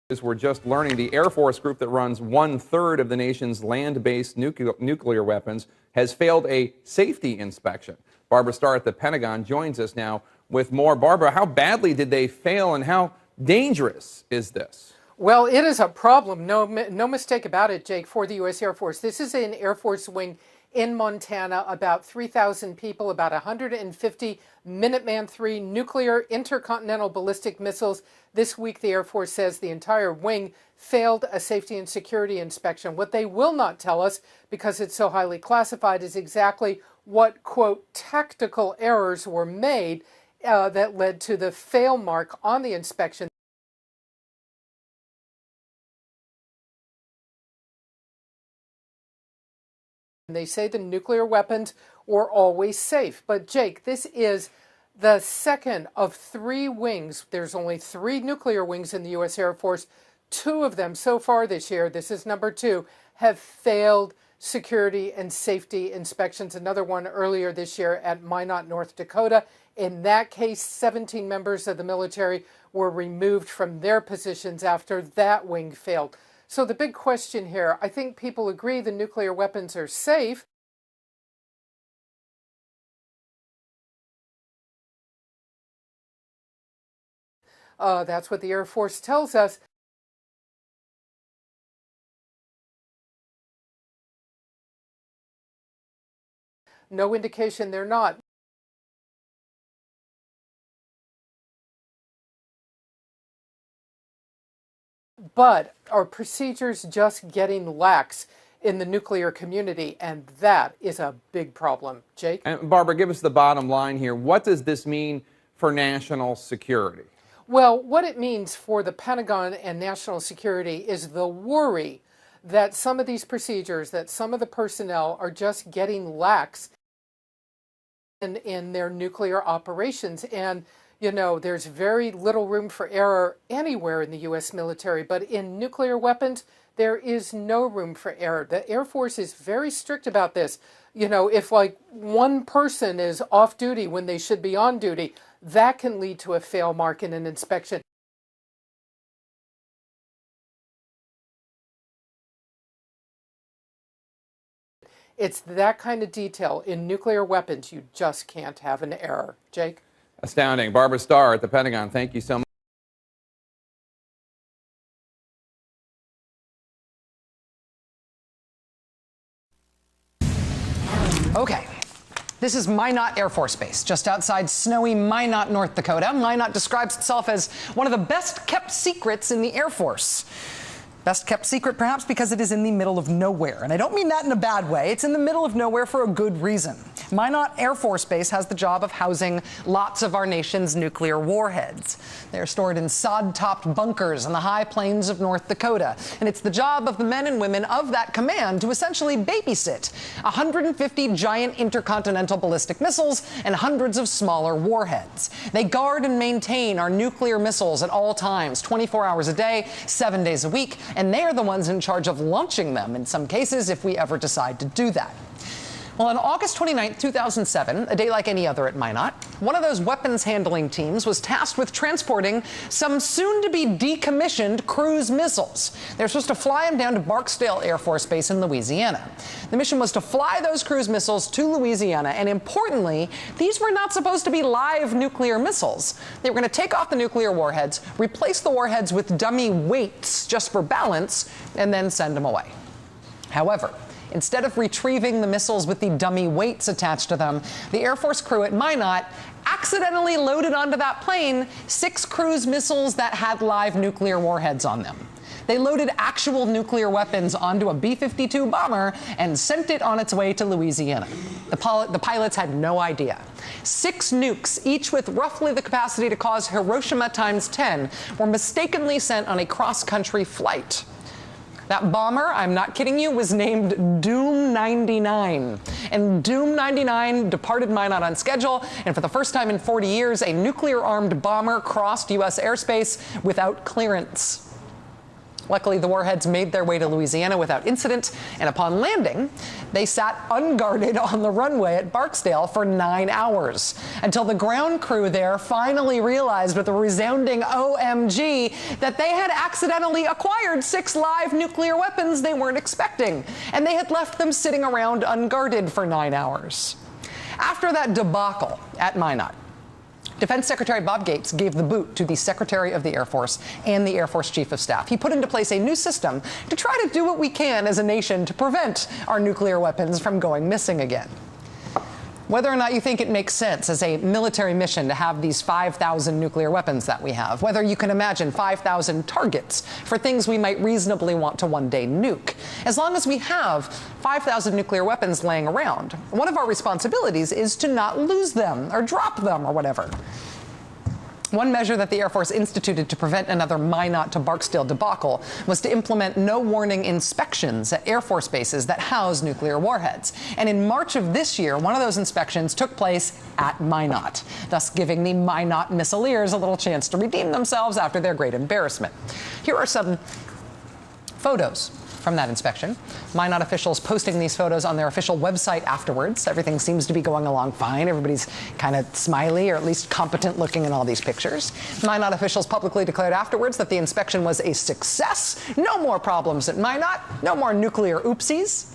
We're just learning the Air Force group that runs 1/3 of the nation's land-based nuclear weapons has failed a safety inspection. Barbara Starr at the Pentagon joins us now with more. Barbara, how badly did they fail and how dangerous is this? Well, it is a problem, no mistake about it, Jake, for the U.S. Air Force. This is an Air Force wing in Montana, about 3,000 people, about 150 Minuteman III nuclear intercontinental ballistic missiles. This week, the Air Force says the entire wing failed a safety and security inspection. What they will not tell us, because it's so highly classified, is exactly what, quote, tactical errors were made that led to the fail mark on the inspection. They say the nuclear weapons were always safe. But Jake, this is the second of 3 wings. There's only 3 nuclear wings in the U.S. Air Force. 2 of them so far this year, this is number 2, have failed security and safety inspections. Another one earlier this year at Minot, North Dakota. In that case, 17 members of the military were removed from their positions after that wing failed. So the big question here, I think people agree the nuclear weapons are safe. That's what the Air Force tells us. No indication they're not. But are procedures just getting lax in the nuclear community? And that is a big problem. Jake? And Barbara, give us the bottom line here. What does this mean for national security? Well, what it means for the Pentagon and national security is the worry that some of these procedures, that some of the personnel are just getting lax in their nuclear operations. And you know, there's very little room for error anywhere in the U.S. military, but in nuclear weapons, there is no room for error. The Air Force is very strict about this. You know, if like one person is off duty when they should be on duty, that can lead to a fail mark in an inspection. It's that kind of detail in nuclear weapons. You just can't have an error. Jake? Astounding. Barbara Starr at the Pentagon, thank you so much. Okay. This is Minot Air Force Base, just outside snowy Minot, North Dakota. Minot describes itself as one of the best-kept secrets in the Air Force. Best kept secret, perhaps, because it is in the middle of nowhere. And I don't mean that in a bad way. It's in the middle of nowhere for a good reason. Minot Air Force Base has the job of housing lots of our nation's nuclear warheads. They're stored in sod-topped bunkers in the high plains of North Dakota. And it's the job of the men and women of that command to essentially babysit 150 giant intercontinental ballistic missiles and hundreds of smaller warheads. They guard and maintain our nuclear missiles at all times, 24 hours a day, 7 days a week. And they are the ones in charge of launching them in some cases if we ever decide to do that. Well, on August 29, 2007, a day like any other at Minot, one of those weapons handling teams was tasked with transporting some soon-to-be decommissioned cruise missiles. They're supposed to fly them down to Barksdale Air Force Base in Louisiana. The mission was to fly those cruise missiles to Louisiana, and importantly, these were not supposed to be live nuclear missiles. They were going to take off the nuclear warheads, replace the warheads with dummy weights just for balance, and then send them away. However, instead of retrieving the missiles with the dummy weights attached to them, the Air Force crew at Minot accidentally loaded onto that plane 6 cruise missiles that had live nuclear warheads on them. They loaded actual nuclear weapons onto a B-52 bomber and sent it on its way to Louisiana. The pilots had no idea. 6 nukes, each with roughly the capacity to cause Hiroshima times 10, were mistakenly sent on a cross-country flight. That bomber, I'm not kidding you, was named Doom 99. And Doom 99 departed Minot on schedule, and for the first time in 40 years, a nuclear-armed bomber crossed U.S. airspace without clearance. Luckily, the warheads made their way to Louisiana without incident, and upon landing, they sat unguarded on the runway at Barksdale for 9 hours, until the ground crew there finally realized with a resounding OMG that they had accidentally acquired 6 live nuclear weapons they weren't expecting, and they had left them sitting around unguarded for 9 hours. After that debacle at Minot, Defense Secretary Bob Gates gave the boot to the Secretary of the Air Force and the Air Force Chief of Staff. He put into place a new system to try to do what we can as a nation to prevent our nuclear weapons from going missing again. Whether or not you think it makes sense as a military mission to have these 5,000 nuclear weapons that we have, whether you can imagine 5,000 targets for things we might reasonably want to one day nuke, as long as we have 5,000 nuclear weapons laying around, one of our responsibilities is to not lose them or drop them or whatever. One measure that the Air Force instituted to prevent another Minot to Barksdale debacle was to implement no-warning inspections at Air Force bases that house nuclear warheads. And in March of this year, one of those inspections took place at Minot, thus giving the Minot missileers a little chance to redeem themselves after their great embarrassment. Here are some photos from that inspection. Minot officials posting these photos on their official website afterwards. Everything seems to be going along fine. Everybody's kind of smiley, or at least competent looking in all these pictures. Minot officials publicly declared afterwards that the inspection was a success. No more problems at Minot. No more nuclear oopsies.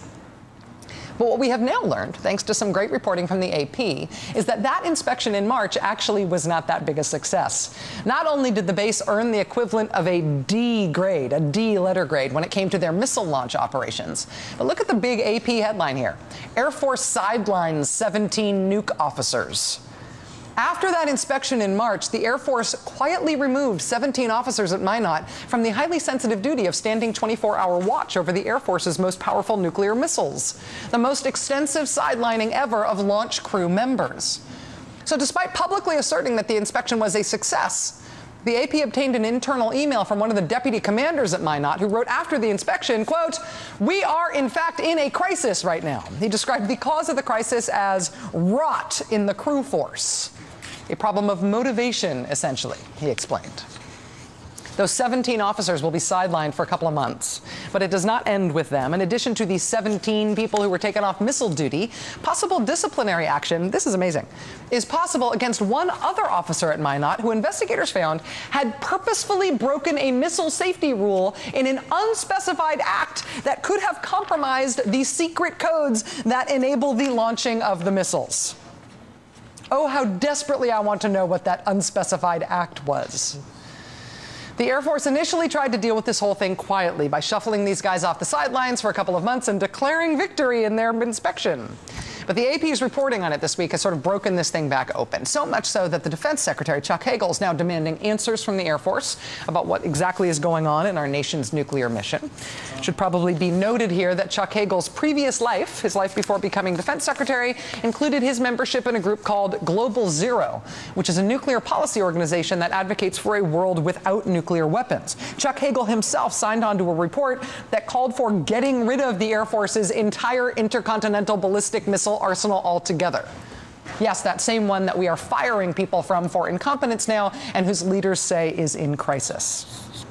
But what we have now learned, thanks to some great reporting from the AP, is that that inspection in March actually was not that big a success. Not only did the base earn the equivalent of a D grade, a D letter grade, when it came to their missile launch operations, but look at the big AP headline here. Air Force sidelines 17 nuke officers. After that inspection in March, the Air Force quietly removed 17 officers at Minot from the highly sensitive duty of standing 24-hour watch over the Air Force's most powerful nuclear missiles, the most extensive sidelining ever of launch crew members. So despite publicly asserting that the inspection was a success, the AP obtained an internal email from one of the deputy commanders at Minot who wrote after the inspection, quote, "We are in fact in a crisis right now." He described the cause of the crisis as rot in the crew force. A problem of motivation, essentially, he explained. Those 17 officers will be sidelined for a couple of months, but it does not end with them. In addition to the 17 people who were taken off missile duty, possible disciplinary action, this is amazing, is possible against one other officer at Minot who investigators found had purposefully broken a missile safety rule in an unspecified act that could have compromised the secret codes that enable the launching of the missiles. Oh, how desperately I want to know what that unspecified act was. The Air Force initially tried to deal with this whole thing quietly by shuffling these guys off the sidelines for a couple of months and declaring victory in their inspection. But the AP's reporting on it this week has sort of broken this thing back open, so much so that the Defense Secretary, Chuck Hagel, is now demanding answers from the Air Force about what exactly is going on in our nation's nuclear mission. It should probably be noted here that Chuck Hagel's previous life, his life before becoming Defense Secretary, included his membership in a group called Global Zero, which is a nuclear policy organization that advocates for a world without nuclear weapons. Chuck Hagel himself signed on to a report that called for getting rid of the Air Force's entire intercontinental ballistic missile arsenal altogether. Yes, that same one that we are firing people from for incompetence now and whose leaders say is in crisis.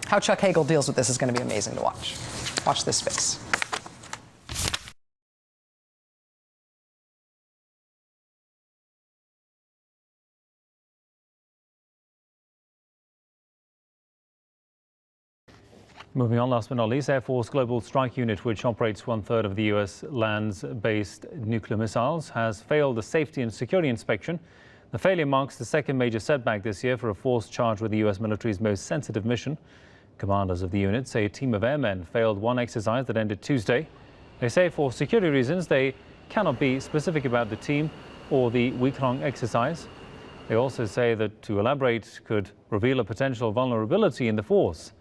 How Chuck Hagel deals with this is going to be amazing to watch. Watch this space. Moving on, last but not least, Air Force Global Strike Unit, which operates 1/3 of the U.S. lands-based nuclear missiles, has failed the safety and security inspection. The failure marks the second major setback this year for a force charged with the U.S. military's most sensitive mission. Commanders of the unit say a team of airmen failed one exercise that ended Tuesday. They say for security reasons they cannot be specific about the team or the week-long exercise. They also say that to elaborate could reveal a potential vulnerability in the force.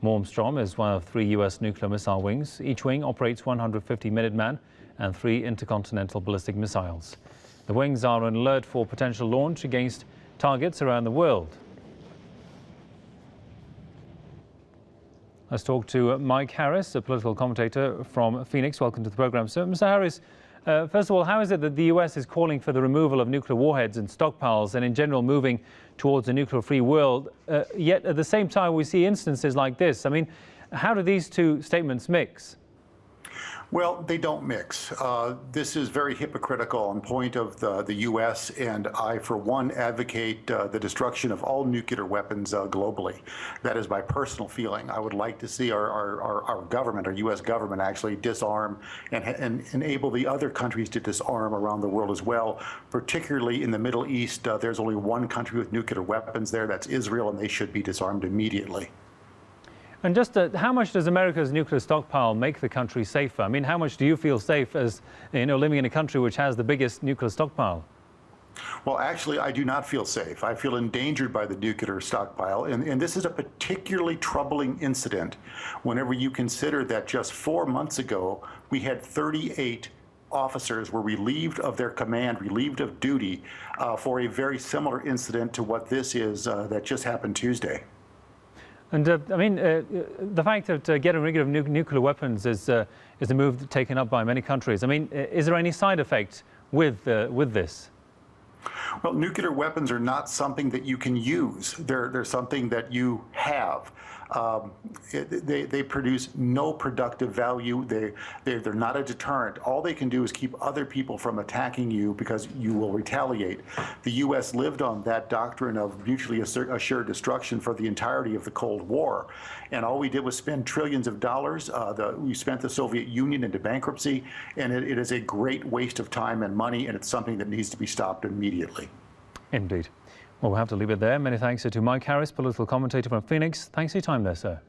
Malmstrom is one of 3 U.S. nuclear missile wings. Each wing operates 150 Minuteman and 3 intercontinental ballistic missiles. The wings are on alert for potential launch against targets around the world. Let's talk to Mike Harris, a political commentator from Phoenix. Welcome to the program, sir. Mr. Harris, First of all, how is it that the US is calling for the removal of nuclear warheads and stockpiles and in general moving towards a nuclear-free world, yet at the same time we see instances like this? I mean, how do these two statements mix? Well, they don't mix. This is very hypocritical on point of the U.S., and I, for one, advocate the destruction of all nuclear weapons globally. That is my personal feeling. I would like to see our government, our U.S. government, actually disarm and enable the other countries to disarm around the world as well, particularly in the Middle East. There's only one country with nuclear weapons there, that's Israel, and they should be disarmed immediately. And just how much does America's nuclear stockpile make the country safer? I mean, how much do you feel safe as, living in a country which has the biggest nuclear stockpile? Well, actually, I do not feel safe. I feel endangered by the nuclear stockpile. And this is a particularly troubling incident whenever you consider that just 4 months ago, we had 38 officers were relieved of their command, relieved of duty for a very similar incident to what this is that just happened Tuesday. And the fact that getting rid of nuclear weapons is a move taken up by many countries. I mean, is there any side effect with this? Well, nuclear weapons are not something that you can use. They're something that you have. They produce no productive value. They're not a deterrent. All they can do is keep other people from attacking you because you will retaliate. The U.S. lived on that doctrine of mutually assured destruction for the entirety of the Cold War. And all we did was spend trillions of dollars. We spent the Soviet Union into bankruptcy, and it is a great waste of time and money, and it's something that needs to be stopped immediately. Indeed. Well, we'll have to leave it there. Many thanks to Mike Harris, political commentator from Phoenix. Thanks for your time there, sir.